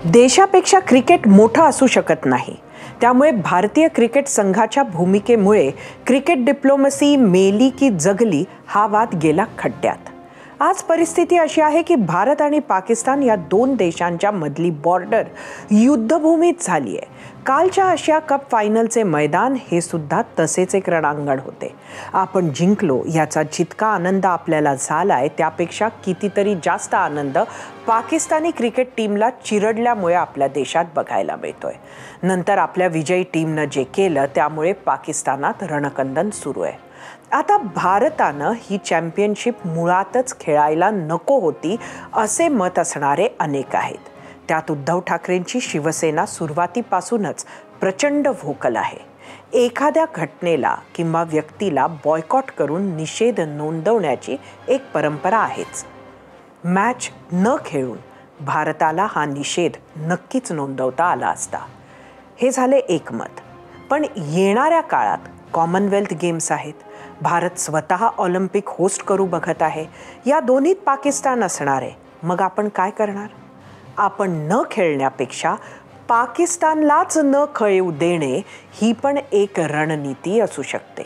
देशापेक्षा क्रिकेट मोठं असू शकत नाही. त्यामुळे भारतीय क्रिकेट संघाच्या भूमिकेमुळे क्रिकेट डिप्लोमसी मेली की जगली हा वाद गेला खड्ड्यात. आज परिस्थिती अशी आहे की भारत आणि पाकिस्तान या दोन देशांच्या मधली बॉर्डर युद्धभूमीत झाली आहे. कालच्या आशिया कप फायनलचे मैदान हे सुद्धा तसेच एक रणांगण होते. आपण जिंकलो याचा जितका आनंद आपल्याला झालाय त्यापेक्षा कितीतरी जास्त आनंद पाकिस्तानी क्रिकेट टीमला चिरडल्यामुळे आपल्या देशात बघायला मिळतोय. नंतर आपल्या विजयी टीमनं जे केलं त्यामुळे पाकिस्तानात रणकंदन सुरू आहे. आता भारतानं ही चॅम्पियनशिप मुळातच खेळायला नको होती असे मत असणारे अनेक आहेत. त्यात उद्धव ठाकरेंची शिवसेना सुरुवातीपासूनच प्रचंड व्होकल आहे. एखाद्या घटनेला किंवा व्यक्तीला बॉयकॉट करून निषेध नोंदवण्याची एक परंपरा आहेच. मॅच न खेळून भारताला हा निषेध नक्कीच नोंदवता आला असता. हे झाले एक मत. पण येणाऱ्या काळात कॉमनवेल्थ गेम्स आहेत. भारत स्वतः ऑलिम्पिक होस्ट करू बघत आहे. या दोन्हीत पाकिस्तान असणार आहे. मग आपण काय करणार? आपण न खेळण्यापेक्षा पाकिस्तानलाच न खेळू देणे ही पण एक रणनीती असू शकते.